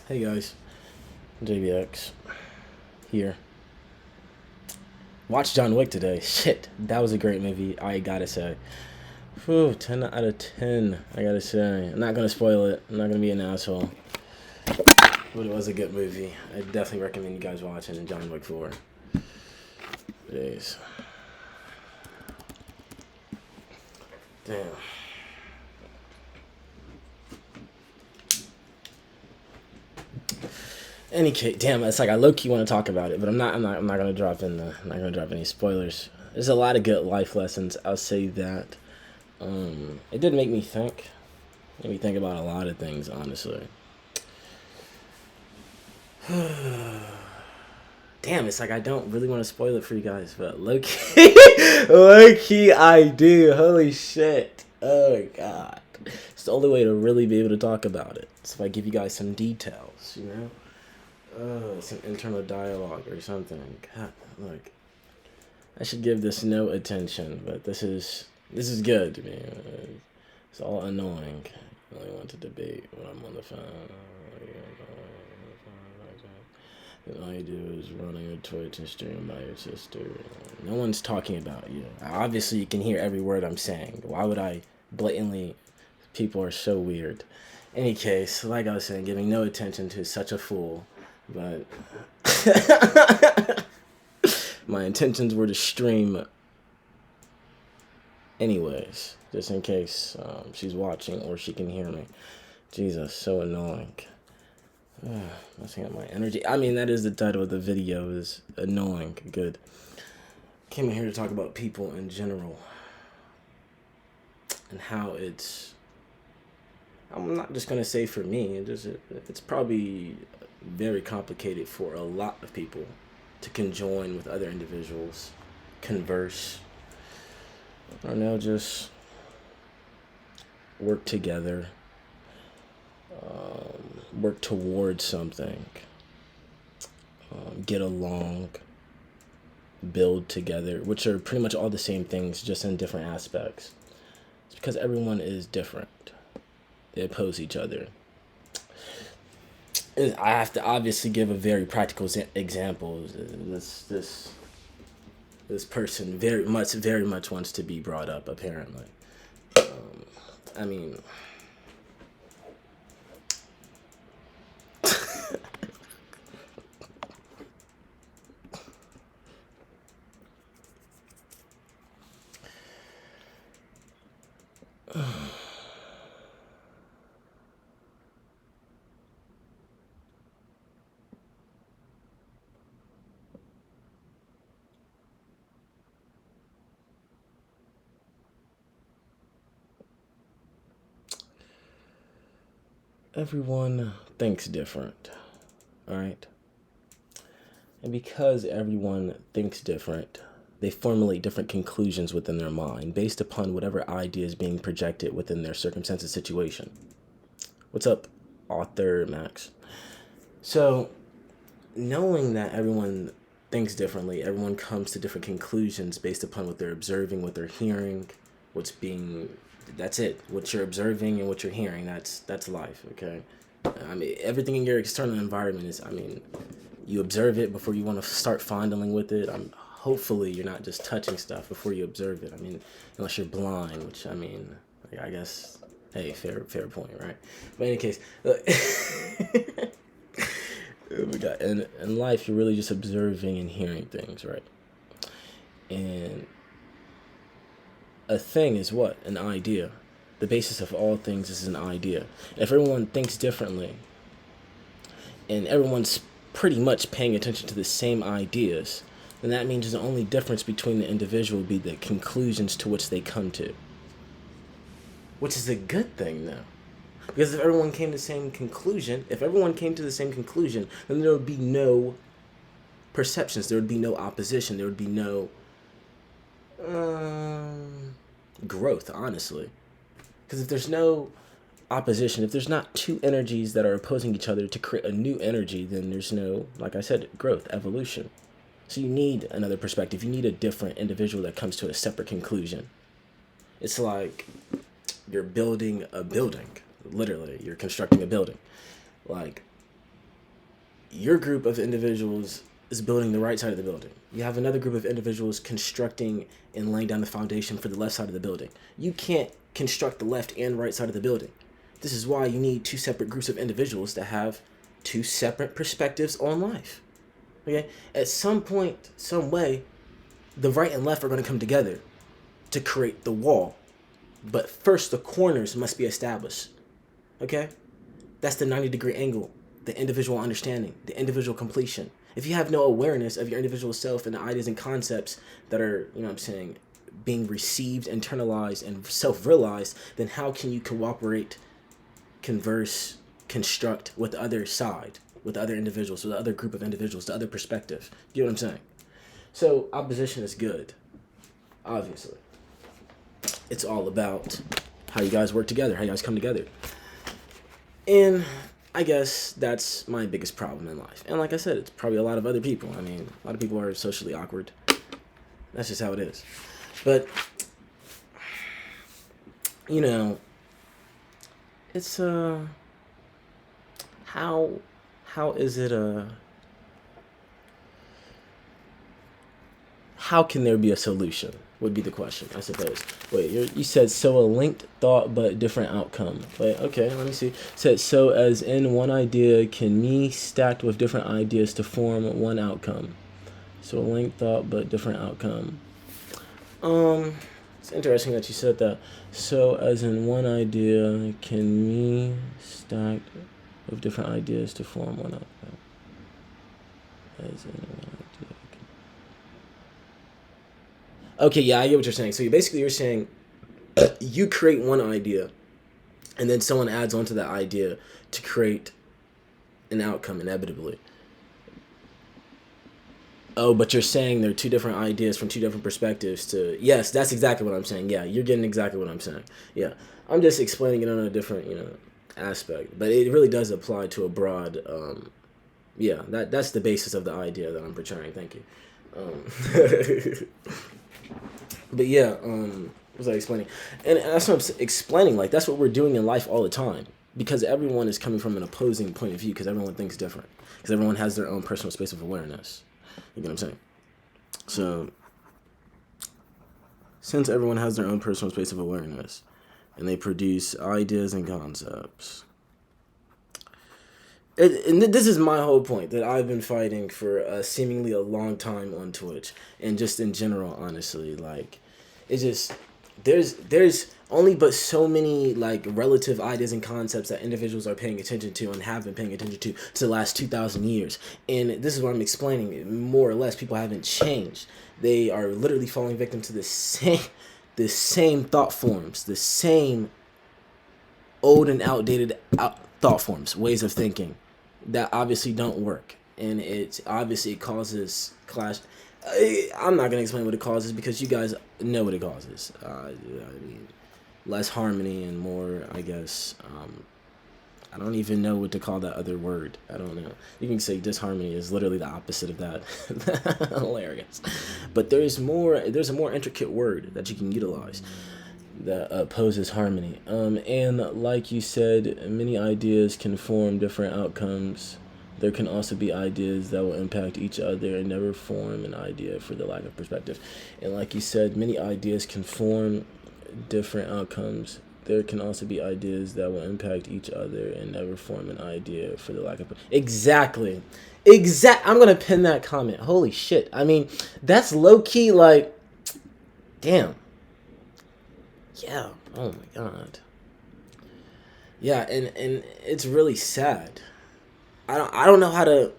Hey guys, JBX here. Watched John Wick today. Shit, that was a great movie. I gotta say. Whew, 10 out of 10. I gotta say. I'm not gonna spoil it. I'm not gonna be an asshole. But it was a good movie. I definitely recommend you guys watching John Wick 4. Jeez. Damn. Any case, damn, it's like I low key want to talk about it, but I'm not gonna drop I'm not gonna drop any spoilers. There's a lot of good life lessons. I'll say that. It did make me think. Made me think about a lot of things, honestly. Damn, it's like I don't really want to spoil it for you guys, but low key, low key, I do. Holy shit! Oh my god, it's the only way to really be able to talk about it. So if I give you guys some details, some internal dialogue or something. God, look, I should give this no attention, but this is good, man. It's all annoying. I really want to debate when I'm on the phone. And all you do is run on your Twitch and stream by your sister. No one's talking about you. Obviously, you can hear every word I'm saying. Why would I blatantly? People are so weird. Any case, like I was saying, giving no attention to such a fool. But my intentions were to stream anyways, just in case she's watching or she can hear me. Jesus, so annoying. Messing up my energy. I mean, that is the title of the video, is annoying. Good. Came in here to talk about people in general and how I'm not just going to say for me, it's probably very complicated for a lot of people to conjoin with other individuals, converse, or no, just work together, work towards something, get along, build together, which are pretty much all the same things, just in different aspects. It's because everyone is different. They oppose each other. I have to obviously give a very practical example. This person very much wants to be brought up. Apparently, I mean, everyone thinks different. All right. And because everyone thinks different, they formulate different conclusions within their mind based upon whatever idea is being projected within their circumstances situation. What's up, author Max? So, knowing that everyone thinks differently, everyone comes to different conclusions based upon what they're observing, what they're hearing, that's it. What you're observing and what you're hearing, that's life, okay? I mean, everything in your external environment you observe it before you want to start fondling with it. Hopefully you're not just touching stuff before you observe it. I mean, unless you're blind, which I guess, hey, fair point, right? But in any case, look, oh my God. In life, you're really just observing and hearing things, right? And a thing is what? An idea. The basis of all things is an idea. If everyone thinks differently, and everyone's pretty much paying attention to the same ideas, then that means the only difference between the individual would be the conclusions to which they come to. Which is a good thing, though. Because if everyone came to the same conclusion, then there would be no perceptions, there would be no opposition, there would be no growth, honestly. Because if there's no opposition, if there's not two energies that are opposing each other to create a new energy, then there's no, like I said, growth, evolution. So you need another perspective. You need a different individual that comes to a separate conclusion. It's like you're building a building. Literally, you're constructing a building. Like, your group of individuals is building the right side of the building. You have another group of individuals constructing and laying down the foundation for the left side of the building. You can't construct the left and right side of the building. This is why you need two separate groups of individuals that have two separate perspectives on life. Okay? At some point, some way, the right and left are going to come together to create the wall. But first, the corners must be established. Okay? That's the 90-degree angle, the individual understanding, the individual completion. If you have no awareness of your individual self and the ideas and concepts that are, being received, internalized, and self-realized, then how can you cooperate, converse, construct with the other side, with the other individuals, with the other group of individuals, the other perspective? You know what I'm saying? So opposition is good, obviously. It's all about how you guys work together, how you guys come together. And I guess that's my biggest problem in life. And like I said, it's probably a lot of other people. I mean, a lot of people are socially awkward. That's just how it is. But, it's, how is it, how can there be a solution would be the question, I suppose. Wait, you said so a linked thought but different outcome. Wait, okay, let me see. It said so as in one idea can me stacked with different ideas to form one outcome. So a linked thought but different outcome. It's interesting that you said that. So as in one idea can me stacked with different ideas to form one outcome. As in one idea. Okay, yeah, I get what you're saying. So you're saying you create one idea, and then someone adds onto that idea to create an outcome inevitably. Oh, but you're saying there are two different ideas from two different perspectives to... Yes, that's exactly what I'm saying. Yeah, you're getting exactly what I'm saying. Yeah, I'm just explaining it on a different, aspect. But it really does apply to a broad... that's the basis of the idea that I'm portraying. Thank you. But yeah, what was I explaining? And that's what I'm explaining. Like, that's what we're doing in life all the time. Because everyone is coming from an opposing point of view. Because everyone thinks different. Because everyone has their own personal space of awareness. You get what I'm saying? So, since everyone has their own personal space of awareness, and they produce ideas and concepts... And this is my whole point that I've been fighting for seemingly a long time on Twitch and just in general, honestly. Like, it's just there's only but so many like relative ideas and concepts that individuals are paying attention to and have been paying attention to the last 2,000 years. And this is what I'm explaining. More or less, people haven't changed. They are literally falling victim to the same thought forms, the same old and outdated thought forms, ways of thinking that obviously don't work, and it causes clash. I'm not gonna explain what it causes because you guys know what it causes. Less harmony and more, I guess. I don't even know what to call that other word. I don't know. You can say disharmony is literally the opposite of that. Hilarious. But there's a more intricate word that you can utilize that opposes harmony. And like you said, many ideas can form different outcomes. There can also be ideas that will impact each other and never form an idea for the lack of perspective. And like you said, many ideas can form different outcomes. There can also be ideas that will impact each other and never form an idea for the lack of... Exactly. I'm going to pin that comment. Holy shit. I mean, that's low-key like... Damn. Yeah. Oh my god. Yeah, and it's really sad. I don't know how to...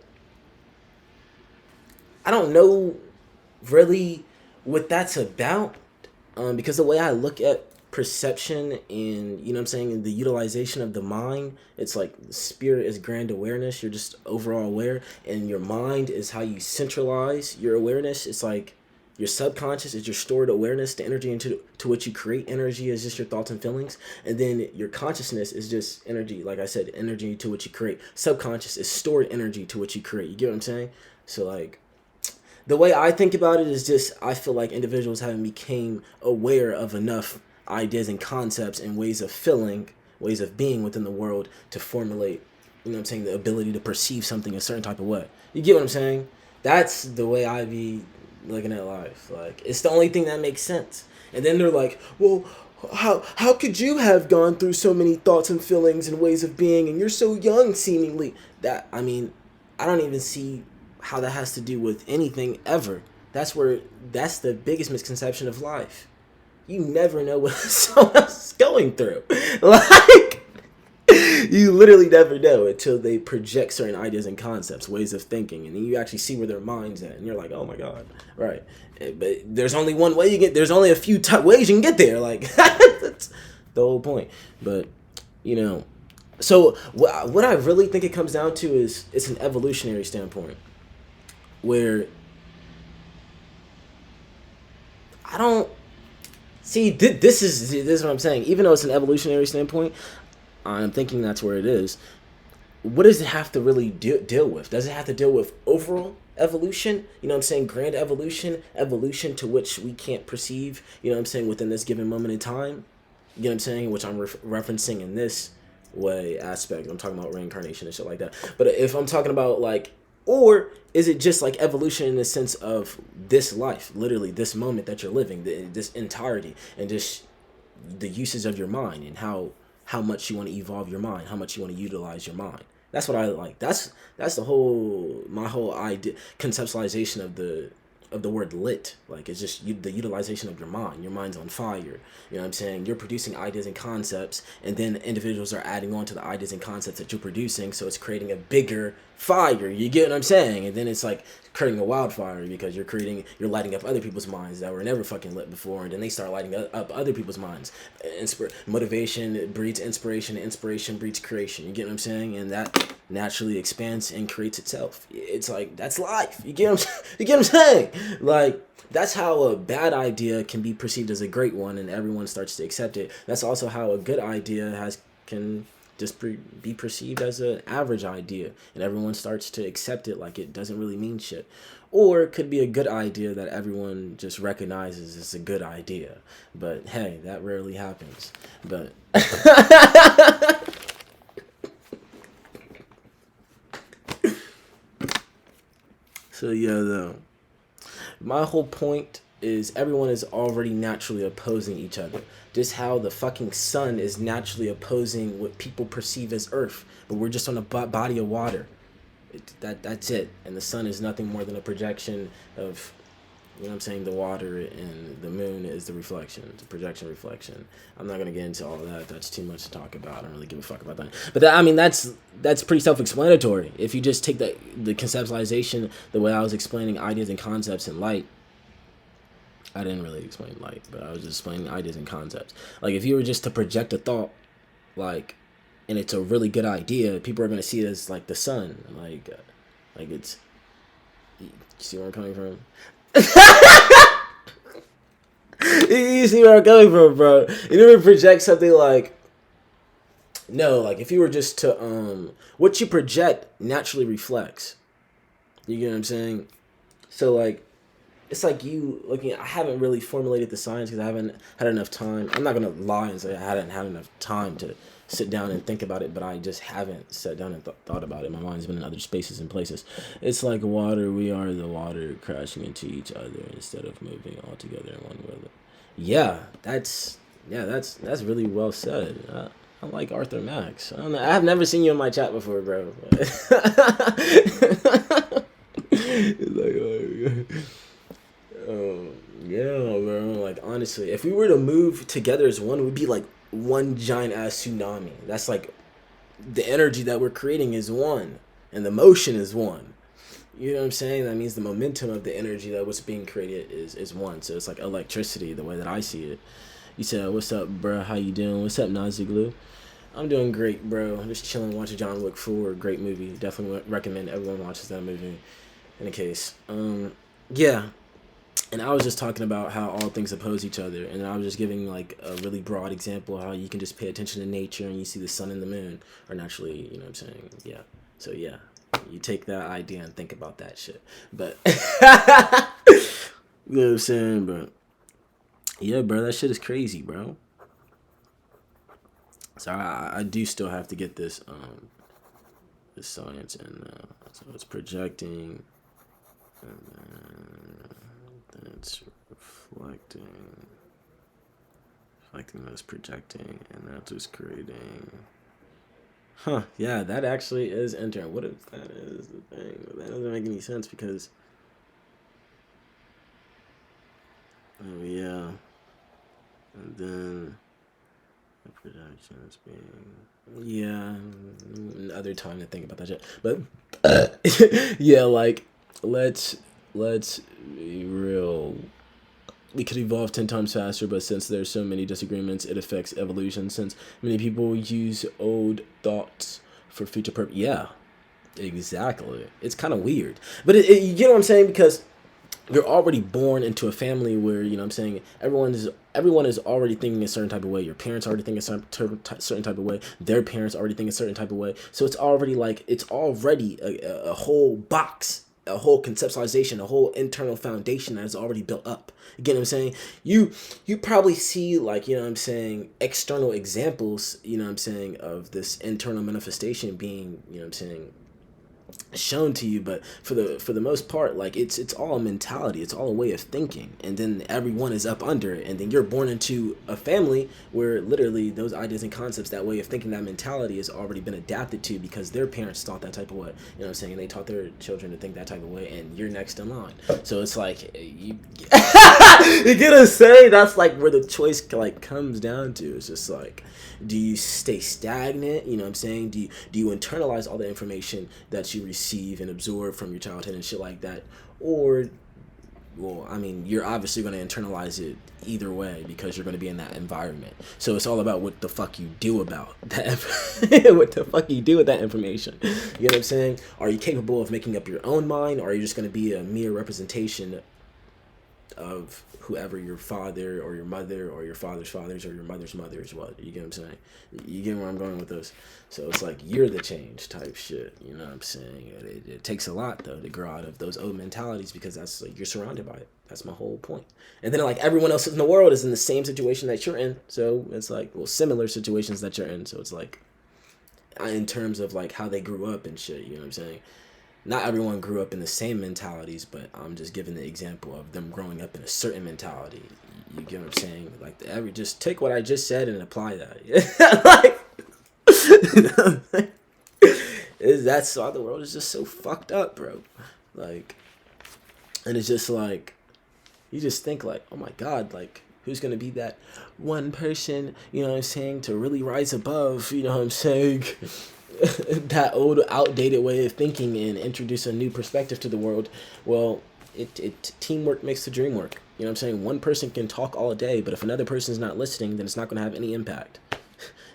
I don't know really what that's about. Because the way I look at perception and, the utilization of the mind, it's like spirit is grand awareness. You're just overall aware. And your mind is how you centralize your awareness. It's like your subconscious is your stored awareness, the energy to which you create energy is just your thoughts and feelings. And then your consciousness is just energy, like I said, energy to which you create. Subconscious is stored energy to which you create. You get what I'm saying? So, like, the way I think about it is just, I feel like individuals haven't become aware of enough ideas and concepts and ways of feeling, ways of being within the world to formulate, You know what I'm saying? The ability to perceive something a certain type of way. You get what I'm saying? That's the way I be looking at life. Like, it's the only thing that makes sense. And then they're like, well, how could you have gone through so many thoughts and feelings and ways of being, and you're so young seemingly? That, I mean, I don't even see how that has to do with anything ever. That's the biggest misconception of life. You never know what someone else is going through. Like, you literally never know until they project certain ideas and concepts, ways of thinking, and then you actually see where their mind's at, and you're like, oh my god, right? But there's only one way you get. There's only a few ways you can get there. Like, that's the whole point. But so what I really think it comes down to is it's an evolutionary standpoint, where I don't see. This is what I'm saying. Even though it's an evolutionary standpoint, I'm thinking that's where it is. What does it have to really deal with? Does it have to deal with overall evolution? You know what I'm saying? Grand evolution to which we can't perceive, you know what I'm saying, within this given moment in time? You know what I'm saying? Which I'm referencing in this way aspect. I'm talking about reincarnation and shit like that. But if I'm talking about, like, or is it just like evolution in the sense of this life, literally this moment that you're living, this entirety, and just the uses of your mind, and how much you want to evolve your mind, how much you want to utilize your mind. That's what I like. That's my whole idea, conceptualization of the word lit. Like, it's just the utilization of your mind. Your mind's on fire. You know what I'm saying? You're producing ideas and concepts, and then individuals are adding on to the ideas and concepts that you're producing, so it's creating a bigger fire. You get what I'm saying? And then it's like creating a wildfire, because you're lighting up other people's minds that were never fucking lit before, and then they start lighting up other people's minds. Motivation breeds inspiration, and inspiration breeds creation. You get what I'm saying? And that naturally expands and creates itself. It's like, that's life. You get what I'm saying? Like, that's how a bad idea can be perceived as a great one, and everyone starts to accept it. That's also how a good idea can just be perceived as an average idea, and everyone starts to accept it like it doesn't really mean shit. Or it could be a good idea that everyone just recognizes as a good idea. But hey, that rarely happens. But so yeah, though, my whole point is everyone is already naturally opposing each other. Just how the fucking sun is naturally opposing what people perceive as Earth, but we're just on a body of water. That's it. And the sun is nothing more than a projection of, you know what I'm saying, the water, and the moon is the reflection, the projection reflection. I'm not gonna get into all that. That's too much to talk about. I don't really give a fuck about that. But that's pretty self-explanatory. If you just take the conceptualization, the way I was explaining ideas and concepts in light. I didn't really explain light, but I was just explaining ideas and concepts. Like, if you were just to project a thought, like, and it's a really good idea, people are gonna see it as like the sun, like it's. You see where I'm coming from? You see where I'm coming from, bro? You never project something like. No, like, if you were just to what you project naturally reflects. You get what I'm saying? So, like, it's like you looking at, I haven't really formulated the science because I haven't had enough time. I'm not going to lie and say I hadn't had enough time to sit down and think about it, but I just haven't sat down and thought about it. My mind's been in other spaces and places. It's like water. We are the water crashing into each other instead of moving all together in one rhythm. Yeah, that's really well said. I like Arthur Max. I don't know. I've never seen you in my chat before, bro. It's like, yeah, bro. Like, honestly, if we were to move together as one, we'd be like one giant ass tsunami. That's like the energy that we're creating is one, and the motion is one. You know what I'm saying? That means the momentum of the energy that was being created is one. So it's like electricity, the way that I see it. You said, "What's up, bro? How you doing? What's up, Naziglu?" I'm doing great, bro. I'm just chilling, watching John Wick 4. Great movie. Definitely recommend everyone watches that movie. In a case, yeah. And I was just talking about how all things oppose each other, and I was just giving like a really broad example of how you can just pay attention to nature and you see the sun and the moon are naturally, you know what I'm saying? Yeah. So yeah, you take that idea and think about that shit. But you know what I'm saying? But yeah, bro, that shit is crazy, bro. So I do still have to get this the science, and so it's projecting, and then it's reflecting those projecting, and that's what's creating. Huh? Yeah, that actually is entering. What if that is the thing? That doesn't make any sense because. Oh yeah, and then the projection is being. Yeah, another time to think about that shit. But yeah, like let's be real. We could evolve 10 times faster, but since there's so many disagreements, it affects evolution. Since many people use old thoughts for future purpose. Yeah, exactly. It's kind of weird. But you know what I'm saying? Because you're already born into a family where, you know what I'm saying, everyone is already thinking a certain type of way. Your parents already think a certain type of way. Their parents already think a certain type of way. So it's already a whole box, a whole conceptualization, a whole internal foundation that is already built up. You get what I'm saying? You probably see, like, you know what I'm saying, external examples, you know what I'm saying, of this internal manifestation being, you know what I'm saying, shown to you, but for the most part, like, it's all a mentality, it's all a way of thinking, and then everyone is up under it, and then you're born into a family where literally those ideas and concepts, that way of thinking, that mentality has already been adapted to because their parents thought that type of way, you know what I'm saying, and they taught their children to think that type of way, and you're next in line. So it's like you you get to say that's like where the choice like comes down to. It's just like, do you stay stagnant? You know what I'm saying? Do you internalize all the information that you receive and absorb from your childhood and shit like that? Or, well, I mean, you're obviously going to internalize it either way because you're going to be in that environment. So it's all about what the fuck you do about that. What the fuck you do with that information. You know what I'm saying? Are you capable of making up your own mind, or are you just going to be a mere representation of whoever your father or your mother or your father's fathers or your mother's mothers was? You get what I'm saying? You get where I'm going with this? So it's like you're the change type shit. You know what I'm saying? It takes a lot though to grow out of those old mentalities because that's like you're surrounded by it. That's my whole point. And then like everyone else in the world is in the same situation that you're in. So it's like, well, similar situations that you're in. So it's like in terms of like how they grew up and shit. You know what I'm saying? Not everyone grew up in the same mentalities, but I'm just giving the example of them growing up in a certain mentality. You get what I'm saying? Like just take what I just said and apply that. Like, that's why the world is just so fucked up, bro. Like, and it's just like you just think like, oh my god, like who's gonna be that one person? You know what I'm saying? To really rise above. You know what I'm saying? That old outdated way of thinking and introduce a new perspective to the world. Well, it teamwork makes the dream work. You know what I'm saying? One person can talk all day, but if another person's not listening, then it's not going to have any impact.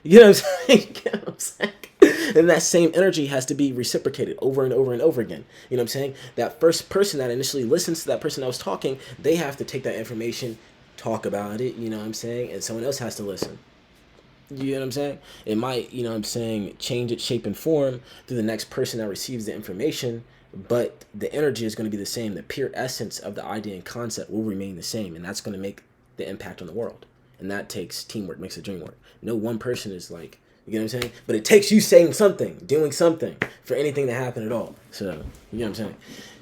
You know what I'm saying? You know what I'm saying? And that same energy has to be reciprocated over and over and over again. You know what I'm saying? That first person that initially listens to that person that was talking, they have to take that information, talk about it, you know what I'm saying? And someone else has to listen. You know what I'm saying? It might, you know what I'm saying, change its shape and form through the next person that receives the information, but the energy is going to be the same. The pure essence of the idea and concept will remain the same, and that's going to make the impact on the world. And that takes teamwork, makes the dream work. No one person is like, you know what I'm saying? But it takes you saying something, doing something for anything to happen at all. So, you know what I'm saying?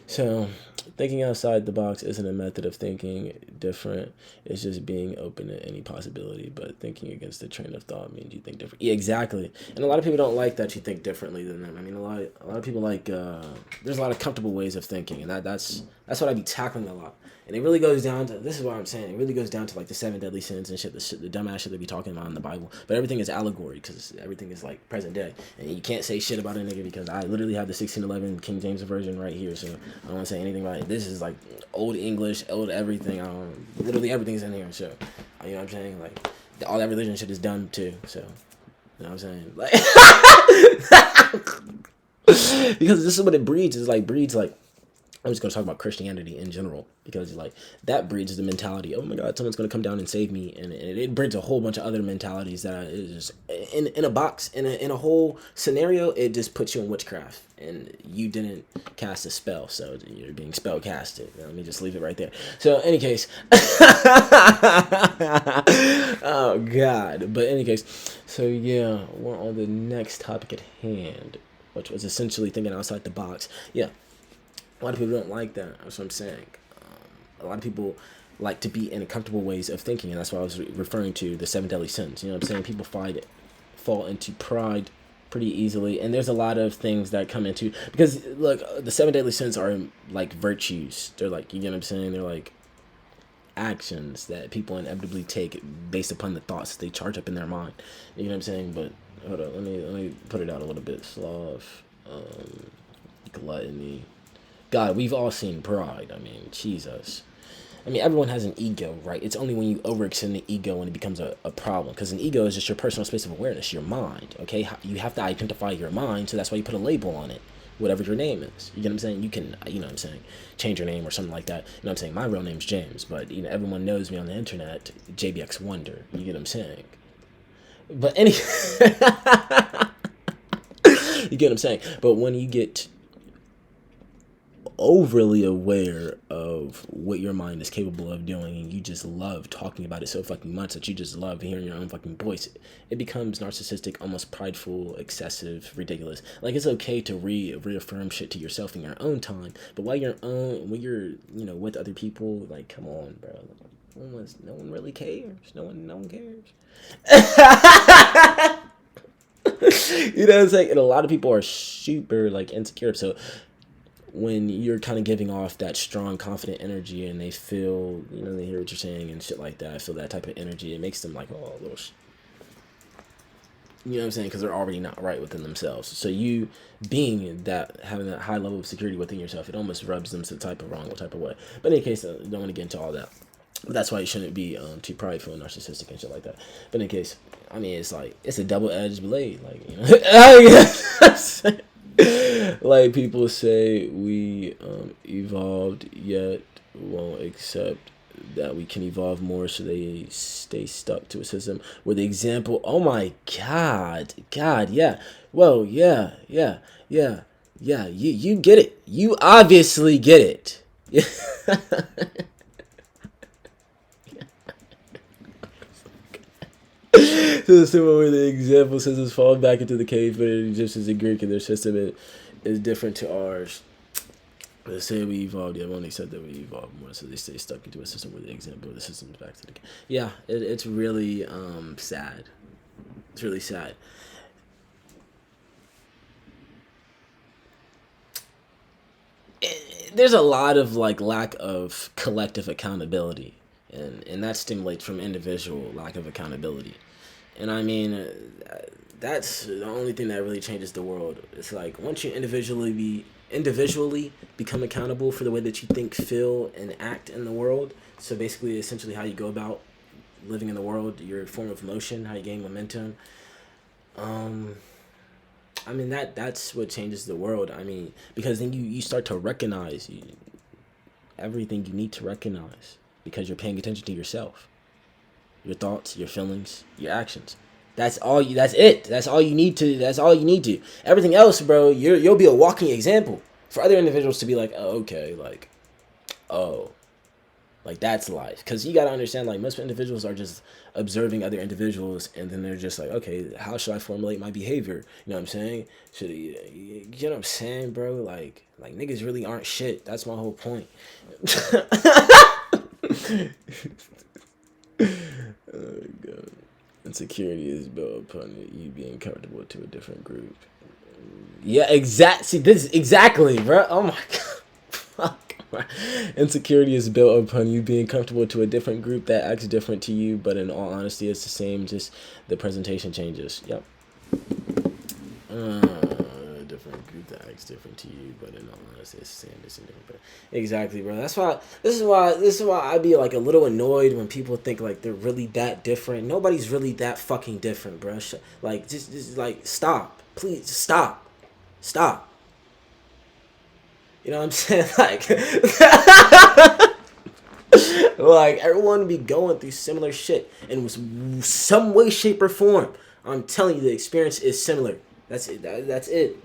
So, thinking outside the box isn't a method of thinking different. It's just being open to any possibility. But thinking against the train of thought means you think different. Yeah, exactly. And a lot of people don't like that you think differently than them. I mean, a lot of people like there's a lot of comfortable ways of thinking, and that's what I be tackling a lot. And it really goes down to, this is what I'm saying, it really goes down to like the 7 deadly sins and shit, the dumbass shit they be talking about in the Bible. But everything is allegory because everything is like present day. And you can't say shit about a nigga because I literally have the 1611 King James Version right here. So I don't want to say anything about it. This is like old English, old everything. Literally everything's in here. So, you know what I'm saying? Like, all that religion shit is done too. So, you know what I'm saying? Like, because this is what it breeds. It's like, breeds like, I'm just going to talk about Christianity in general because like that breeds the mentality, oh my god, someone's going to come down and save me, and it breeds a whole bunch of other mentalities that is in a box, in a whole scenario. It just puts you in witchcraft, and you didn't cast a spell, so you're being spell casted. Let me just leave it right there. So any case, oh god, but any case, so yeah, we're on the next topic at hand. which was essentially thinking outside the box. Yeah, a lot of people don't like that. That's what I'm saying. A lot of people like to be in comfortable ways of thinking, and that's why I was referring to the seven deadly sins. You know what I'm saying? People fall into pride pretty easily, and there's a lot of things that come into, because look, the seven deadly sins are like virtues. They're like, you know what I'm saying? They're like actions that people inevitably take based upon the thoughts they charge up in their mind. You know what I'm saying? But hold on, let me put it out a little bit. Sloth, gluttony. God, we've all seen pride. I mean, Jesus. I mean, everyone has an ego, right? It's only when you overextend the ego when it becomes a problem. Because an ego is just your personal space of awareness, your mind, okay? You have to identify your mind, so that's why you put a label on it, whatever your name is. You get what I'm saying? You can, you know what I'm saying, change your name or something like that. You know what I'm saying? My real name's James, but, you know, everyone knows me on the internet, JBX Wonder. You get what I'm saying? But you get what I'm saying? But when you get overly aware of what your mind is capable of doing, and you just love talking about it so fucking much that you just love hearing your own fucking voice, it becomes narcissistic, almost prideful, excessive, ridiculous. Like, it's okay to reaffirm shit to yourself in your own time, but when you're you know, with other people, like, come on, bro. No one really cares. No one cares. You know what I'm saying? And a lot of people are super like insecure, so when you're kind of giving off that strong, confident energy, and they feel, you know, they hear what you're saying and shit like that, I feel that type of energy, it makes them like, oh, a little you know what I'm saying? Because they're already not right within themselves. So you being that, having that high level of security within yourself, it almost rubs them some type of wrong type of way. But in any case, I don't want to get into all that. But that's why you shouldn't be too prideful and narcissistic and shit like that. But in any case, I mean, it's like, it's a double-edged blade. Like, you know, like people say, we evolved, yet won't accept that we can evolve more, so they stay stuck to a system where the example, oh my god, yeah, well, yeah, you get it, you obviously get it. To the system where the example systems fall back into the cave for the Egyptians and Greek, and their system is different to ours. Let's say we evolved, yeah, only said that we evolved more, so they stay stuck into a system where the example of the system is back to the cave. Yeah, it's really sad. It's really sad. There's a lot of like lack of collective accountability, and that stimulates from individual lack of accountability. And I mean, that's the only thing that really changes the world. It's like, once you individually become accountable for the way that you think, feel, and act in the world. So basically, essentially, how you go about living in the world, your form of motion, how you gain momentum. I mean, that's what changes the world. I mean, because then you start to recognize everything you need to recognize, because you're paying attention to yourself, your thoughts, your feelings, your actions. That's all you. That's it. That's all you need to. That's all you need to. Everything else, bro, you'll be a walking example for other individuals to be like, oh, okay, like, oh, like, that's life. Because you got to understand, like, most individuals are just observing other individuals, and then they're just like, okay, how should I formulate my behavior? You know what I'm saying? You know what I'm saying, bro? Like niggas really aren't shit. That's my whole point. Oh, God. Insecurity is built upon you being comfortable to a different group. Yeah, See, this exactly, bro. Oh my god. Fuck. Insecurity is built upon you being comfortable to a different group that acts different to you, but in all honesty, it's the same. Just the presentation changes. Yep. Different group that acts different to you, but in all honesty, it's the same. It's different. But exactly, bro. That's why. This is why I'd be like a little annoyed when people think like they're really that different. Nobody's really that fucking different, bro. Like, just like, stop, please, stop. You know what I'm saying? Like everyone be going through similar shit in some way, shape, or form. I'm telling you, the experience is similar. That's it. That's it.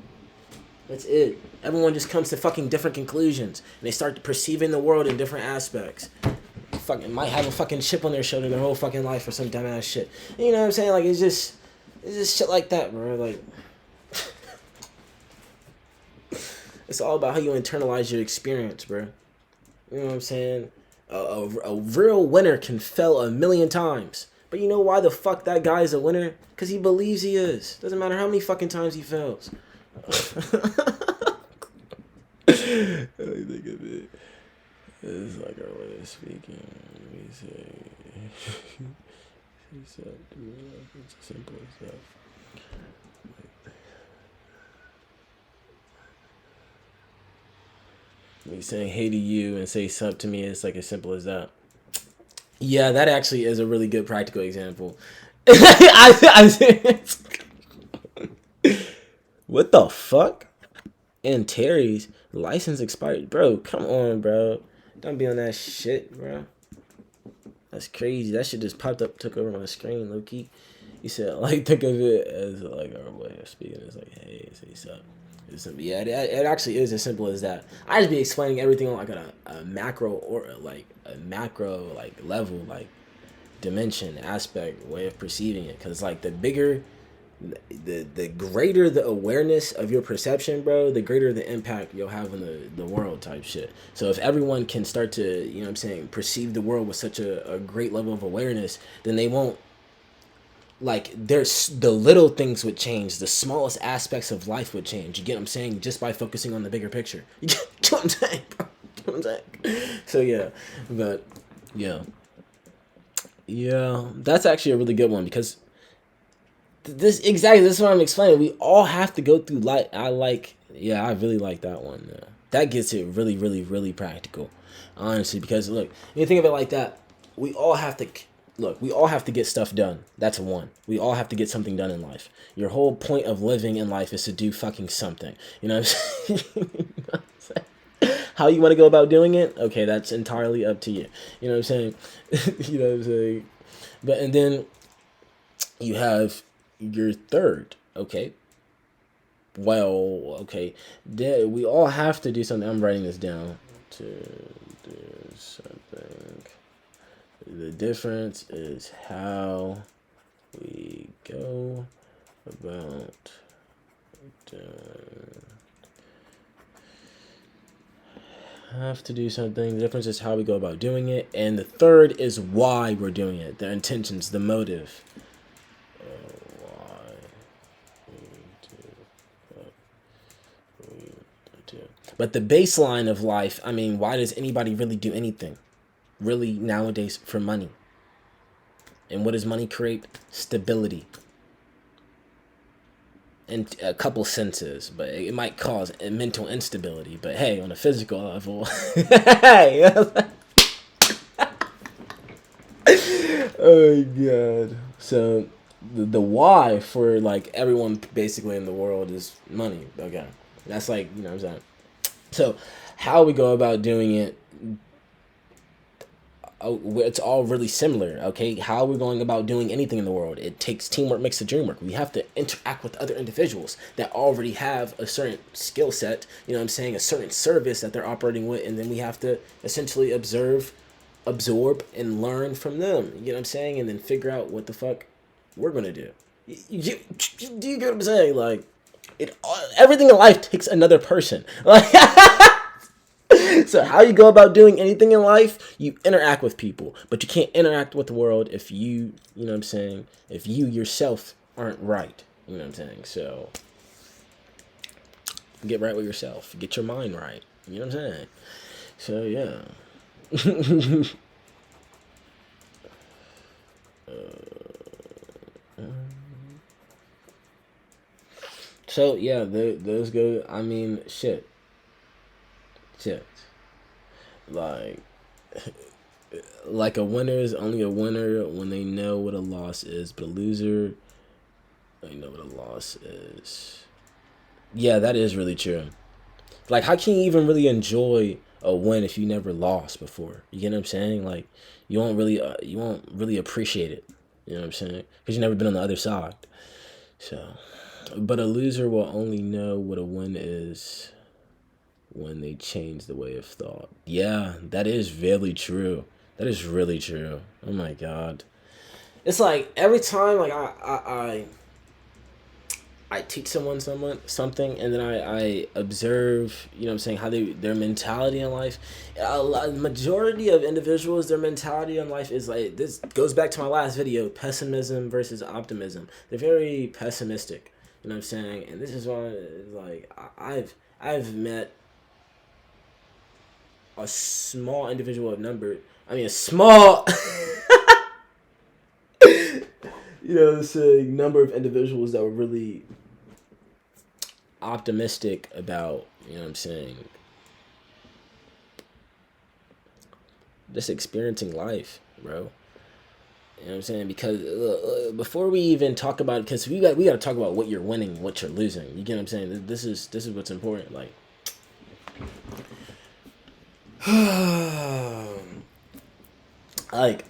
Everyone just comes to fucking different conclusions, and they start perceiving the world in different aspects. Fucking might have a fucking chip on their shoulder their whole fucking life or some dumbass shit. You know what I'm saying? Like, it's just shit like that, bro. Like, It's all about how you internalize your experience, bro. You know what I'm saying? A real winner can fail a million times. But you know why the fuck that guy is a winner? Because he believes he is. Doesn't matter how many fucking times he fails. Let me think of it. It's like our way of speaking. We say, she said, it's as simple as that. Me saying hey to you and say sup to me, it's like as simple as that. Yeah, that actually is a really good practical example. What the fuck? And Terry's license expired. Bro, come on, bro. Don't be on that shit, bro. That's crazy. That shit just popped up, took over my screen, low key. He said, like, think of it as like our way of speaking. It's like, hey, say sup. Yeah, it actually is as simple as that. I just be explaining everything on like a macro or like a macro like level, like dimension, aspect, way of perceiving it. Cause like the bigger, the greater the awareness of your perception, bro, the greater the impact you'll have on the world type shit. So if everyone can start to, you know what I'm saying, perceive the world with such a great level of awareness, then they won't, like, there's the little things would change, the smallest aspects of life would change. You get what I'm saying? Just by focusing on the bigger picture. You get what I'm saying, bro? You get what I'm saying? So yeah, but yeah, that's actually a really good one because this is what I'm explaining. We all have to go through life. I really like that one. Yeah. That gets it really, really, really practical, honestly. Because look, you think of it like that, we all have to. Look, we all have to get stuff done. That's one. We all have to get something done in life. Your whole point of living in life is to do fucking something. You know what I'm saying? How you want to go about doing it? Okay, that's entirely up to you. You know what I'm saying? You know what I'm saying? But and then you have your third. Okay. Well, okay. We all have to do something. I'm writing this down. To do something. The difference is how we go about doing. Have to do something. The difference is how we go about doing it. And the third is why we're doing it. The intentions, the motive. Why we do. But the baseline of life, I mean, why does anybody really do anything? Really nowadays for money. And what does money create? Stability. In a couple senses, but it might cause a mental instability. But hey, on a physical level, hey. Oh god. So the why for like everyone basically in the world is money. Okay, that's like, you know what I'm saying. So how we go about doing it, it's all really similar. Okay, how we're going about doing anything in the world, it takes teamwork makes the dream work. We have to interact with other individuals that already have a certain skill set, you know what I'm saying, a certain service that they're operating with, and then we have to essentially absorb and learn from them, you know what I'm saying, and then figure out what the fuck we're gonna do. Do you get what I'm saying? Like, everything in life takes another person. Like, so how you go about doing anything in life, you interact with people, but you can't interact with the world if you know what I'm saying, if you yourself aren't right, you know what I'm saying. So get right with yourself, get your mind right, you know what I'm saying. So yeah. So yeah, those go. I mean, shit. Like, like a winner is only a winner when they know what a loss is, but a loser, they know what a loss is. Yeah, that is really true. Like, how can you even really enjoy a win if you never lost before? You get what I'm saying? Like, you won't really appreciate it. You know what I'm saying? Because you've never been on the other side. So, but a loser will only know what a win is when they change the way of thought. Yeah, that is really true. That is really true. Oh my god. It's like every time like I I teach someone something, and then I observe, you know what I'm saying, how their mentality in life. Majority of individuals, their mentality in life is like, this goes back to my last video, pessimism versus optimism. They're very pessimistic, you know what I'm saying? And this is why, like, I've met a small individual of number, I mean a small you know, saying number of individuals that were really optimistic about, you know what I'm saying, just experiencing life, bro. You know what I'm saying? Because before we even talk about it, because we got to talk about what you're winning, what you're losing. You get what I'm saying? This is what's important. Like, like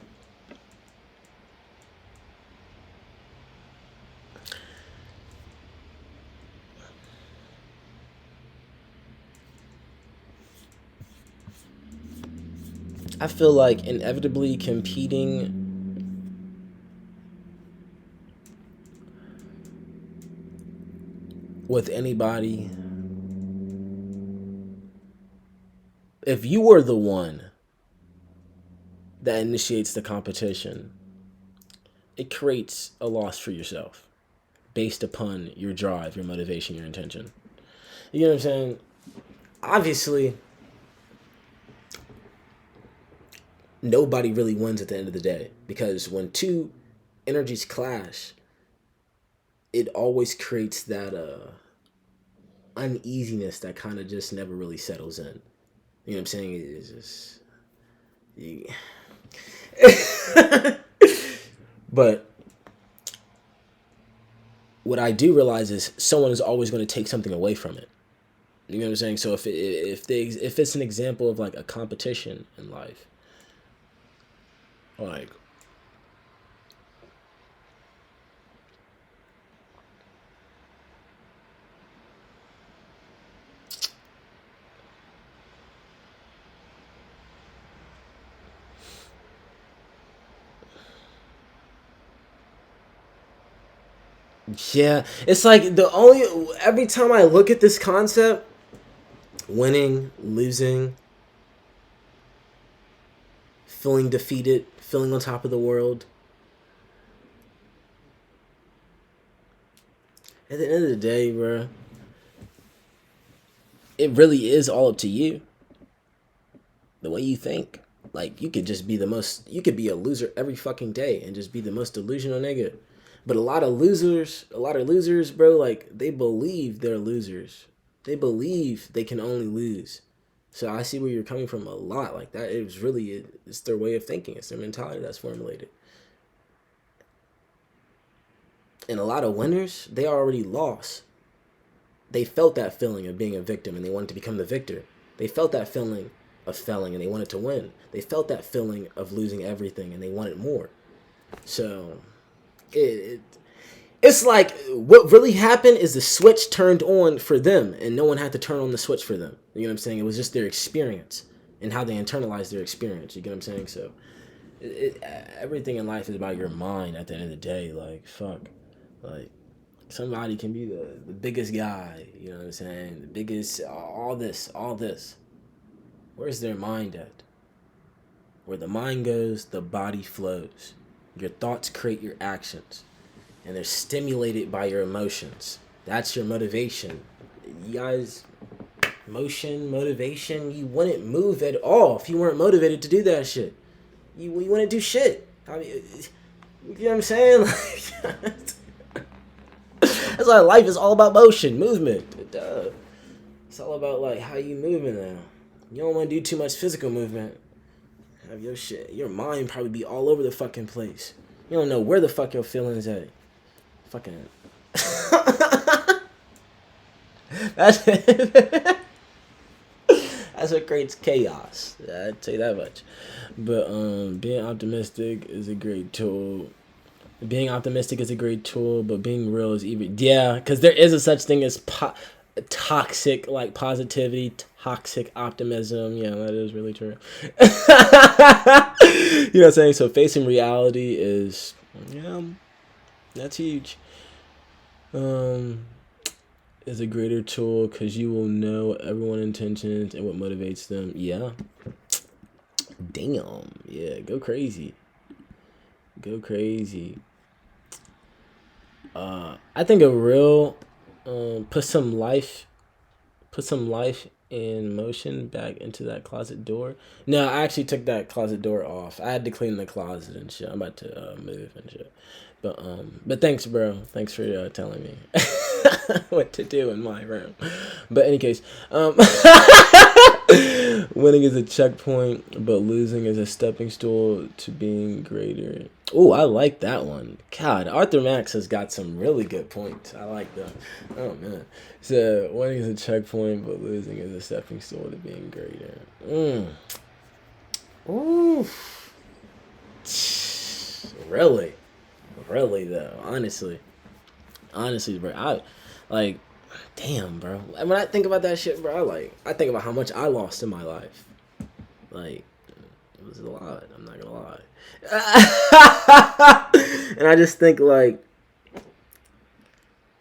I feel like inevitably competing with anybody, if you were the one that initiates the competition, it creates a loss for yourself based upon your drive, your motivation, your intention. You know what I'm saying? Obviously, nobody really wins at the end of the day, because when two energies clash, it always creates that uneasiness that kind of just never really settles in. You know what I'm saying? It's just, you... But what I do realize is someone is always going to take something away from it. You know what I'm saying? So if it's an example of like a competition in life, like, yeah, it's like the only, every time I look at this concept, winning, losing, feeling defeated, feeling on top of the world, at the end of the day, bro, it really is all up to you. The way you think. Like, you could just be you could be a loser every fucking day and just be the most delusional nigga. But a lot of losers, bro, like, they believe they're losers. They believe they can only lose. So I see where you're coming from a lot. Like, that is really, it's their way of thinking. It's their mentality that's formulated. And a lot of winners, they already lost. They felt that feeling of being a victim and they wanted to become the victor. They felt that feeling of failing and they wanted to win. They felt that feeling of losing everything and they wanted more. So it's like, what really happened is the switch turned on for them and no one had to turn on the switch for them. You know what I'm saying? It was just their experience and how they internalized their experience. You get what I'm saying? So everything in life is about your mind at the end of the day. Like, fuck. Like, somebody can be the biggest guy, you know what I'm saying? The biggest, all this. Where's their mind at? Where the mind goes, the body flows. Your thoughts create your actions. And they're stimulated by your emotions. That's your motivation. You guys, motivation, you wouldn't move at all if you weren't motivated to do that shit. You wouldn't do shit. I mean, you know what I'm saying? Like, that's why life is all about motion, movement. It's all about, like, how you moving now. You don't want to do too much physical movement. Have your mind probably be all over the fucking place. You don't know where the fuck your feelings at. Fucking. That's that's what creates chaos. I'd say that much. But being optimistic is a great tool. Being optimistic is a great tool, but being real is even, yeah, because there is a such thing as toxic, like, positivity, toxic optimism. Yeah, that is really true. You know what I'm saying? So facing reality is, yeah, that's huge. Um, is a greater tool because you will know everyone's intentions and what motivates them. Yeah. Damn. Yeah. Go crazy. Go crazy. I think a real put some life in motion back into that closet door. No, I actually took that closet door off. I had to clean the closet and shit. I'm about to move and shit. But thanks, bro. Thanks for telling me what to do in my room. But any case, winning is a checkpoint, but losing is a stepping stool to being greater. Oh, I like that one. God, Arthur Max has got some really good points. I like them. Oh man. So winning is a checkpoint, but losing is a stepping stool to being greater. Ooh. Really? Really though, honestly, bro, I like, damn, bro. When I think about that shit, bro, I think about how much I lost in my life. Like, it was a lot. I'm not gonna lie, and I just think like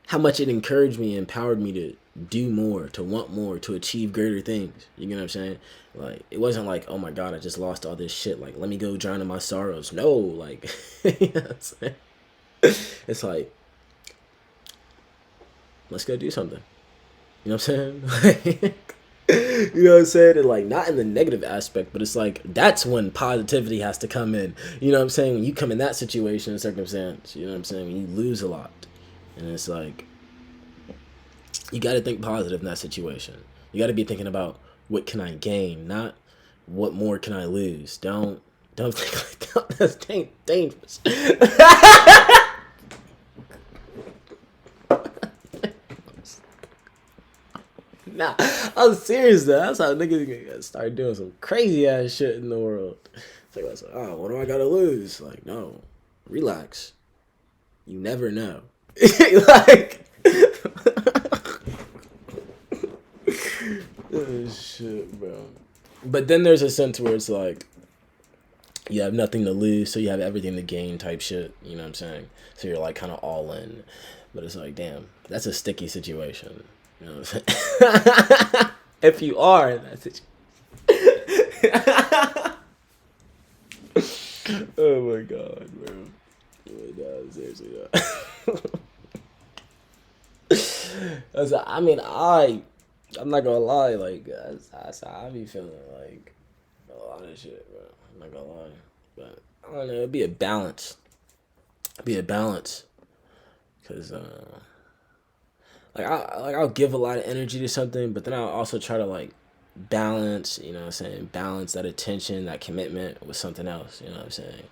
how much it encouraged me, empowered me to do more, to want more, to achieve greater things. You know what I'm saying? Like, it wasn't like, oh my god, I just lost all this shit. Like, let me go drown in my sorrows. No, like, you know what I'm saying? It's like, let's go do something. You know what I'm saying? You know what I'm saying? And like, not in the negative aspect, but it's like, that's when positivity has to come in. You know what I'm saying? When you come in that situation and circumstance, you know what I'm saying? When you lose a lot. And it's like, you got to think positive in that situation. You got to be thinking about what can I gain, not what more can I lose. Don't think like that. That's dangerous. Nah, I'm serious though. That's how niggas start doing some crazy ass shit in the world. It's like, oh, what do I gotta lose? Like, no, relax. You never know. Like, oh, shit, bro. But then there's a sense where it's like, you have nothing to lose, so you have everything to gain type shit. You know what I'm saying? So you're like kind of all in. But it's like, damn, that's a sticky situation. You know what I'm saying? If you are in that situation. Oh my god, bro. Oh my god, seriously, though. I mean, I'm not gonna lie, like, that's how I be feeling, like, a lot of shit, bro. I'm not gonna lie. But, I don't know, it'd be a balance. Because, I'll give a lot of energy to something, but then I'll also try to like balance, you know what I'm saying, balance that attention, that commitment with something else, you know what I'm saying.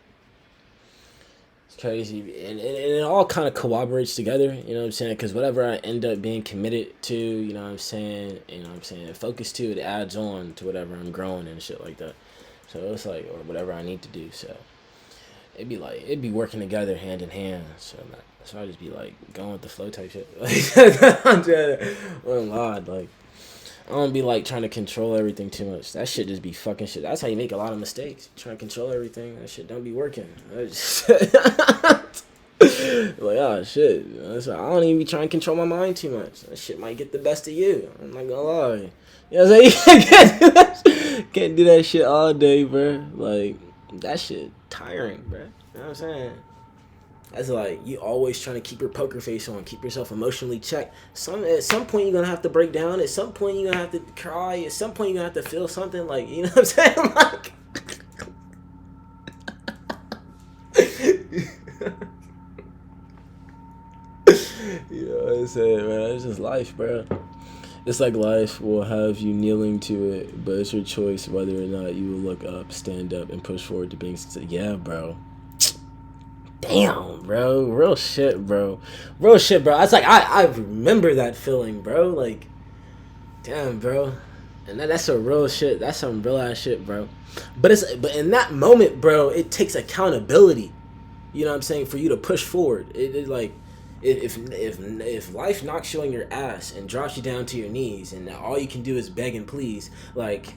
It's crazy, and it all kind of cooperates together, you know what I'm saying, because whatever I end up being committed to, you know what I'm saying, focus to, it adds on to whatever I'm growing and shit like that. So it's like, or whatever I need to do, so it'd be working together hand in hand, so I just be like going with the flow type shit. Like, I'm like, I don't be like trying to control everything too much. That shit just be fucking shit. That's how you make a lot of mistakes. Trying to control everything, that shit don't be working. Like, oh shit. That's why I don't even be trying to control my mind too much. That shit might get the best of you. I'm not gonna lie. You know what I'm saying? Can't do that shit all day, bro. Like, that shit tiring, bro. You know what I'm saying? That's like, you always trying to keep your poker face on, keep yourself emotionally checked. At some point you're gonna have to break down. At some point you're gonna have to cry. At some point you're gonna have to feel something. Like, you know what I'm saying? Like, you know what I'm saying, man? It's just life, bro. It's like life will have you kneeling to it, but it's your choice whether or not you will look up, stand up, and push forward to being. Yeah, bro. Damn, bro. Real shit, bro. It's like, I remember that feeling, bro. Like, damn, bro. And that's a real shit. That's some real ass shit, bro. But in that moment, bro, it takes accountability. You know what I'm saying? For you to push forward. It like, if life knocks you on your ass and drops you down to your knees, and all you can do is beg and please, like,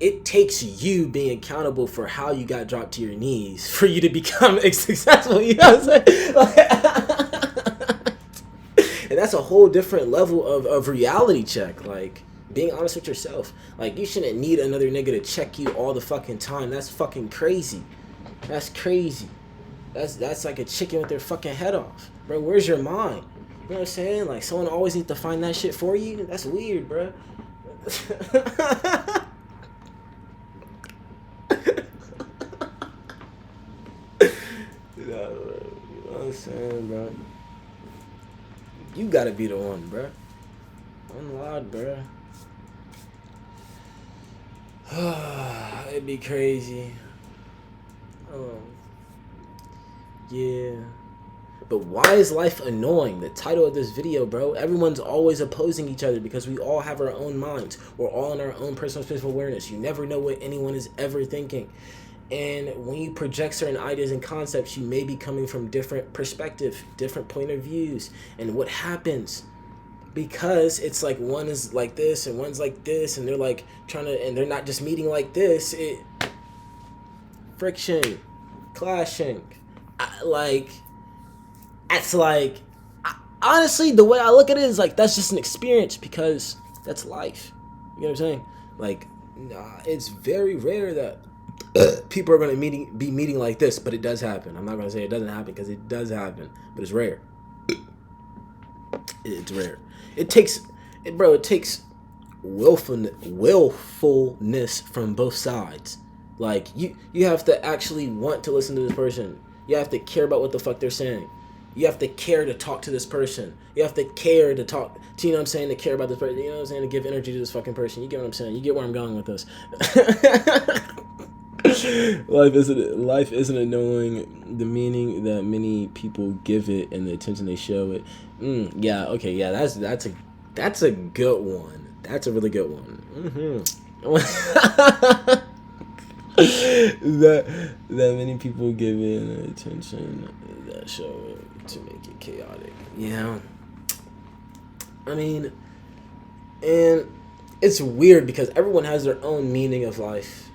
it takes you being accountable for how you got dropped to your knees for you to become successful. You know what I'm saying? Like, And that's a whole different level of reality check. Like, being honest with yourself. Like, you shouldn't need another nigga to check you all the fucking time. That's fucking crazy. That's crazy. That's like a chicken with their fucking head off. Bro, where's your mind? You know what I'm saying? Like, someone always needs to find that shit for you? That's weird, bro. You know what I'm saying, bro? You gotta be the one, bro. Unload, bro. It'd be crazy. Oh. Yeah. But why is life annoying? The title of this video, bro. Everyone's always opposing each other because we all have our own minds. We're all in our own personal space of awareness. You never know what anyone is ever thinking. And when you project certain ideas and concepts, you may be coming from different perspective, different point of views. And what happens? Because it's like one is like this and one's like this, and they're like trying to, and they're not just meeting like this. Friction, clashing. Honestly, the way I look at it is like, that's just an experience because that's life. You know what I'm saying? Like, it's very rare that people are going to be meeting like this, but it does happen. I'm not going to say it doesn't happen because it does happen, but it's rare. It's rare. It takes willfulness from both sides. Like, you have to actually want to listen to this person. You have to care about what the fuck they're saying. You have to care to talk to this person. You have to care to talk to, you know what I'm saying, to care about this person. You know what I'm saying, to give energy to this fucking person. You get what I'm saying? You get where I'm going with this. Life isn't annoying. The meaning that many people give it and the attention they show it. Yeah, okay, yeah, that's a good one. That's a really good one. that many people give it and the attention that show it to make it chaotic. Yeah. I mean, and it's weird because everyone has their own meaning of life.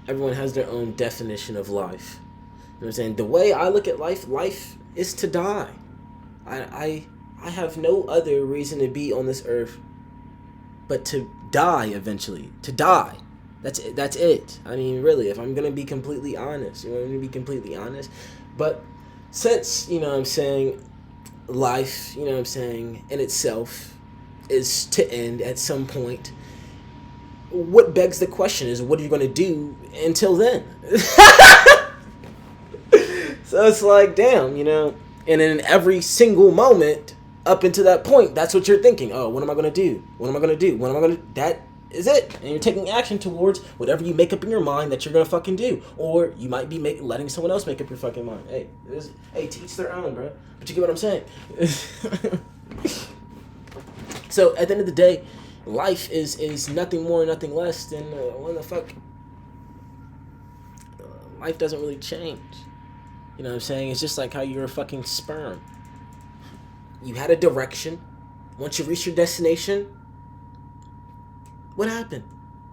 Everyone has their own definition of life. You know what I'm saying? The way I look at life is to die. I have no other reason to be on this earth but to die eventually. To die. That's it. I mean, really, if I'm going to be completely honest. You know, I'm going to be completely honest. But since, you know what I'm saying, life, you know what I'm saying, in itself is to end at some point, what begs the question is, what are you going to do until then? So it's like, damn, you know, and in every single moment up until that point, that's what you're thinking. Oh, what am I going to do? What am I going to do? What am I going to do? That is it. And you're taking action towards whatever you make up in your mind that you're going to fucking do. Or you might be letting someone else make up your fucking mind. Hey, teach their own, bro. But you get what I'm saying? So at the end of the day, life is nothing more, nothing less than when the fuck life doesn't really change. You know what I'm saying? It's just like how you're a fucking sperm. You had a direction. Once you reach your destination, what happened?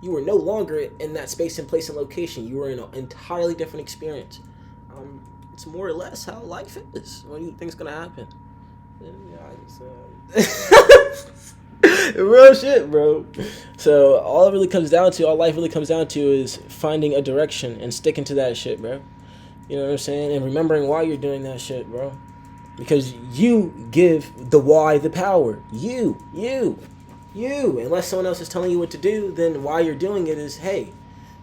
You were no longer in that space and place and location. You were in an entirely different experience. It's more or less how life is. What do you think's gonna happen? Real shit, bro. So all life really comes down to is finding a direction and sticking to that shit, bro. You know what I'm saying? And remembering why you're doing that shit, bro. Because you give the why the power. You. Unless someone else is telling you what to do, then why you're doing it is, hey,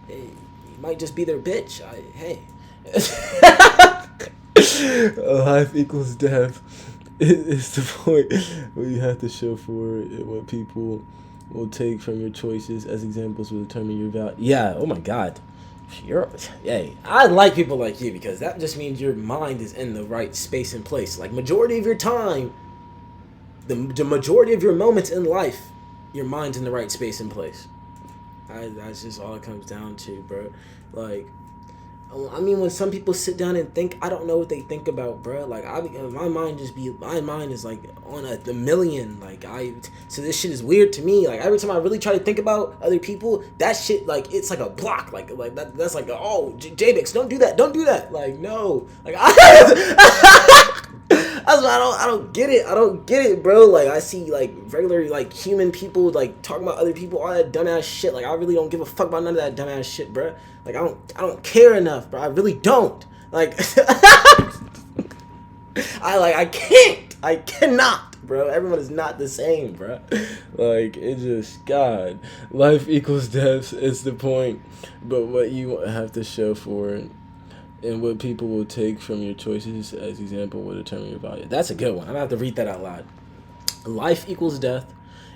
you might just be their bitch. Hey. Life equals death. It's the point where you have to show for it what people will take from your choices as examples will determine your value. Yeah, oh my God. I like people like you because that just means your mind is in the right space and place. Like, majority of your time, the majority of your moments in life, your mind's in the right space and place. That's just all it comes down to, bro. Like, I mean, when some people sit down and think, I don't know what they think about, bro. Like, my mind is like on a million. Like, so this shit is weird to me. Like, every time I really try to think about other people, that shit, like, it's like a block. Like that's like, oh, J-Bix, don't do that. Like, no. Like, I I don't get it. I don't get it, bro. Like, I see, like, regular, like, human people, like, talking about other people, all that dumbass shit. Like, I really don't give a fuck about none of that dumbass shit, bro. Like, I don't care enough, bro. I really don't. Like, I cannot, bro. Everyone is not the same, bro. Like, it just, God. Life equals death is the point. But what you have to show for it and what people will take from your choices as example will determine your value. That's a good one. I'm gonna have to read that out loud. Life equals death.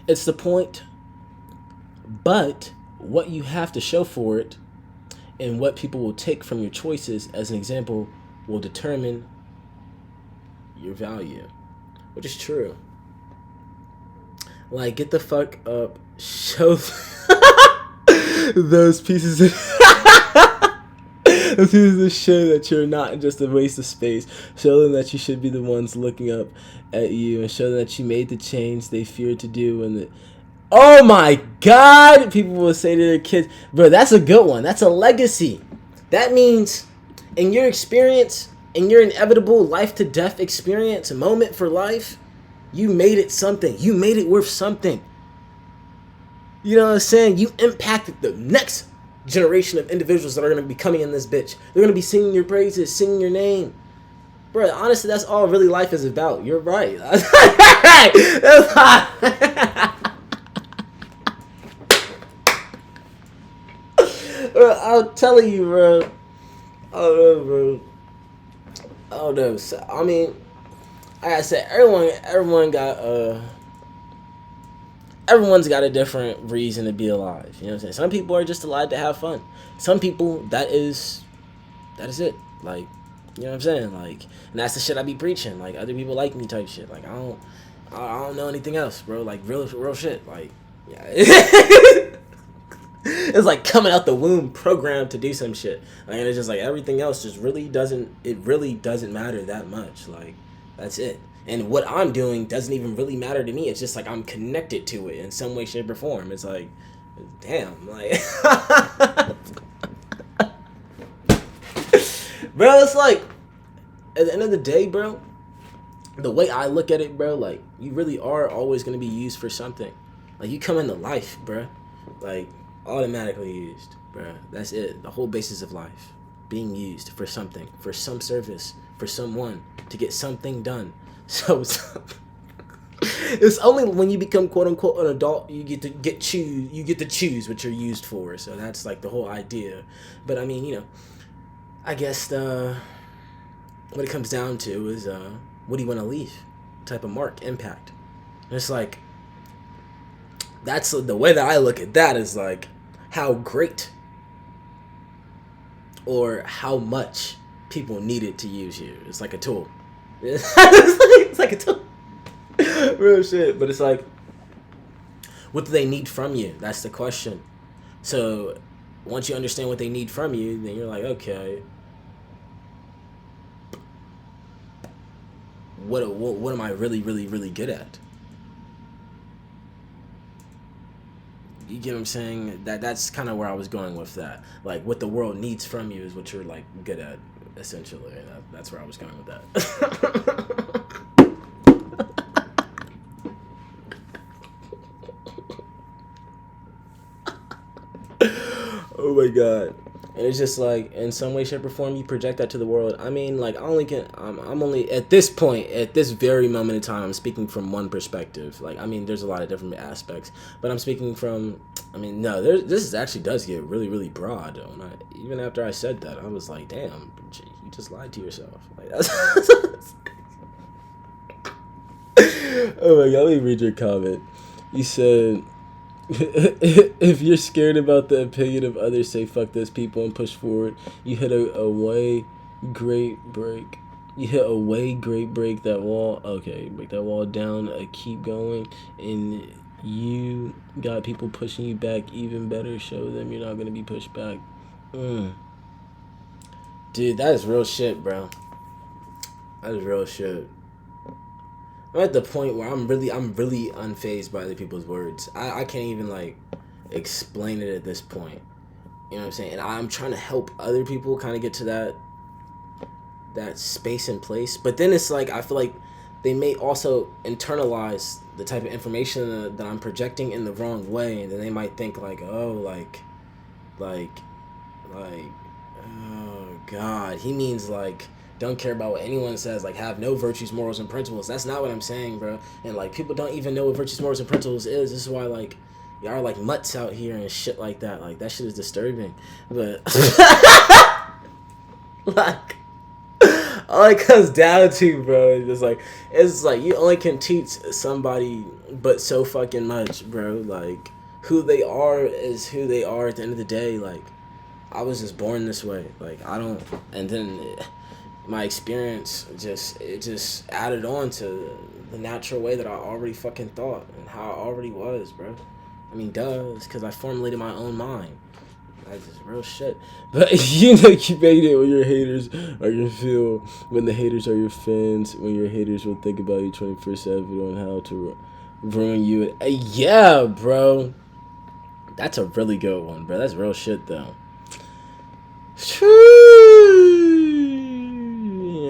It's the point, but what you have to show for it and what people will take from your choices as an example will determine your value, which is true. Like, get the fuck up, show those pieces of those pieces of shit that you're not just a waste of space. Show them that you should be the ones looking up at you, and show them that you made the change they feared to do. And oh my God, people will say to their kids, bro, that's a good one. That's a legacy. That means in your experience, in your inevitable life to death experience, a moment for life, you made it something. You made it worth something. You know what I'm saying? You impacted the next generation of individuals that are going to be coming in this bitch. They're going to be singing your praises, singing your name. Bro, honestly, that's all really life is about. You're right. That's I'm telling you, bro. I don't know, bro. I don't know. So, I mean, like I said, everyone's got a different reason to be alive. You know what I'm saying? Some people are just alive to have fun. Some people, that is it. Like, you know what I'm saying? Like, and that's the shit I be preaching. Like, other people like me type shit. Like, I don't know anything else, bro. Like, real shit. Like, yeah. It's like coming out the womb programmed to do some shit. Like, and it's just like everything else just really doesn't matter that much. Like, that's it. And what I'm doing doesn't even really matter to me. It's just like I'm connected to it in some way, shape, or form. It's like, damn, like, bro, it's like, at the end of the day, bro, the way I look at it, bro, like, you really are always going to be used for something. Like, you come into life, bro, like, automatically used, bro. That's it. The whole basis of life. Being used for something, for some service, for someone, to get something done. So it's only when you become quote unquote an adult you get to choose what you're used for. So that's like the whole idea. But I mean, you know, I guess what it comes down to is what do you want to leave? Type of mark, impact. And it's like, that's the way that I look at that is like how great or how much people needed to use you. It's like a tool. It's like a tool. Real shit. But it's like, what do they need from you? That's the question. So once you understand what they need from you, then you're like, okay, what am I really, really, really good at? You get what I'm saying? That's kind of where I was going with that. Like, what the world needs from you is what you're, like, good at, essentially. That's where I was going with that. Oh my God. And it's just like, in some way, shape, or form, you project that to the world. I mean, like, I'm only, at this point, at this very moment in time, I'm speaking from one perspective. Like, I mean, there's a lot of different aspects. But I'm speaking from, I mean, no, this actually does get really, really broad. Even after I said that, I was like, damn, you just lied to yourself. Like, that's oh my God, let me read your comment. You said, if you're scared about the opinion of others, say fuck those people and push forward. You hit a way great break. You hit a way great break that wall. Okay, break that wall down. Keep going, and you got people pushing you back. Even better, show them you're not gonna be pushed back. Dude, that is real shit, bro. That is real shit. I'm at the point where I'm really unfazed by other people's words. I can't even, like, explain it at this point. You know what I'm saying? And I'm trying to help other people kind of get to that space and place. But then it's like, I feel like they may also internalize the type of information that I'm projecting in the wrong way, and then they might think like, oh, like, oh God, he means like don't care about what anyone says, like have no virtues, morals, and principles. That's not what I'm saying, bro. And like people don't even know what virtues, morals, and principles is. This is why like y'all are like mutts out here and shit like that. Like that shit is disturbing. But like all it comes down to, bro, is just like it's like you only can teach somebody but so fucking much, bro. Like who they are is who they are at the end of the day. Like I was just born this way. Like I don't, and then my experience just added on to the natural way that I already fucking thought and how I already was, bro. I mean, duh, it's because I formulated my own mind. That's just real shit. But you know you made it when your haters are your feel, when the haters are your fans, when your haters will think about you 24/7 on how to ruin you. Yeah, bro. That's a really good one, bro. That's real shit, though.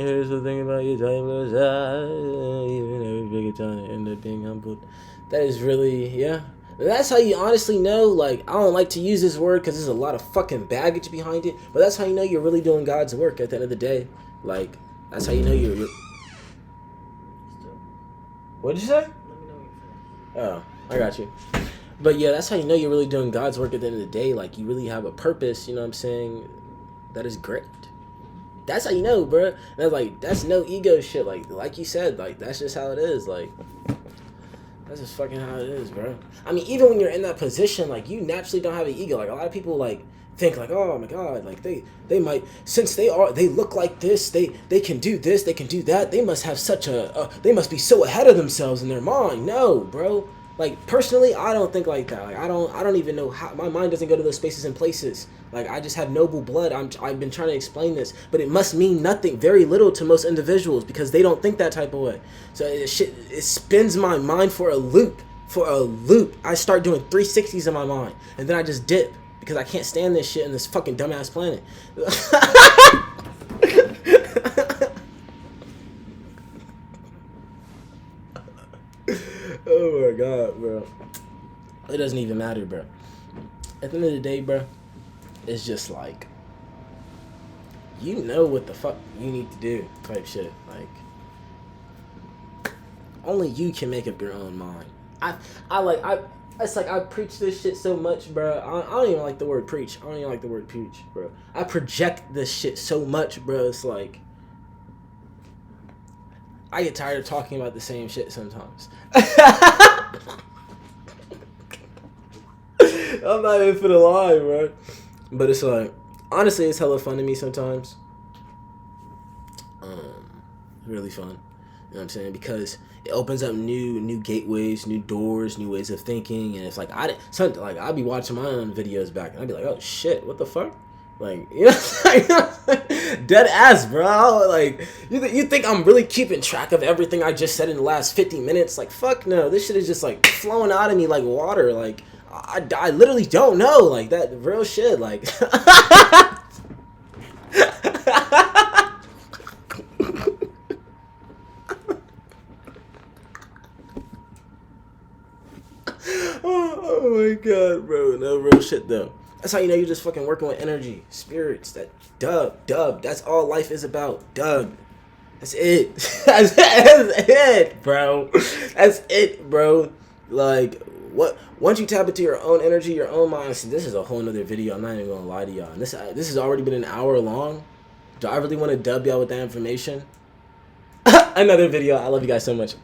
Here's the thing about you, time goes on, even every bigger time end up being humbled. That is really, yeah. That's how you honestly know, like, I don't like to use this word because there's a lot of fucking baggage behind it, but that's how you know you're really doing God's work at the end of the day. Like, that's how you know you're... What'd you say? Let me know when you're finished. Oh, I got you. But yeah, that's how you know you're really doing God's work at the end of the day. Like, you really have a purpose, you know what I'm saying? That is great. That's how you know, bro. And that's like, that's no ego shit. Like you said, like, that's just how it is. Like, that's just fucking how it is, bro. I mean, even when you're in that position, like, you naturally don't have an ego. Like, a lot of people, like, think, like, oh, my God, like, they might, since they look like this, they can do this, they can do that, they must have such they must be so ahead of themselves in their mind. No, bro. Like, personally, I don't think like that. Like, I don't even know how, my mind doesn't go to those spaces and places. Like, I just have noble blood. I've been trying to explain this, but it must mean nothing, very little to most individuals because they don't think that type of way. So it spins my mind for a loop. I start doing 360s in my mind, and then I just dip because I can't stand this shit in this fucking dumbass planet. Oh my God, bro. It doesn't even matter, bro. At the end of the day, bro, it's just like, you know what the fuck you need to do type shit. Like, only you can make up your own mind. It's like I preach this shit so much, bro. I don't even like the word preach. I don't even like the word preach, bro. I project this shit so much, bro. It's like, I get tired of talking about the same shit sometimes. I'm not even finna lie, bro. But it's like, honestly, it's hella fun to me sometimes. Really fun. You know what I'm saying? Because it opens up new gateways, new doors, new ways of thinking. And it's like, I'd be watching my own videos back, and I'd be like, oh shit, what the fuck? Like, you know, dead ass, bro. Like, you think I'm really keeping track of everything I just said in the last 50 minutes? Like, fuck no. This shit is just like flowing out of me like water. Like, I literally don't know. Like, that real shit. Like, oh my God, bro. No, real shit though. That's how you know you're just fucking working with energy, spirits. That dub. That's all life is about. Dub. That's it. That's it, bro. That's it, bro. Like, what? Once you tap into your own energy, your own mind. See, this is a whole nother video. I'm not even gonna lie to y'all. And this has already been an hour long. Do I really want to dub y'all with that information? Another video. I love you guys so much.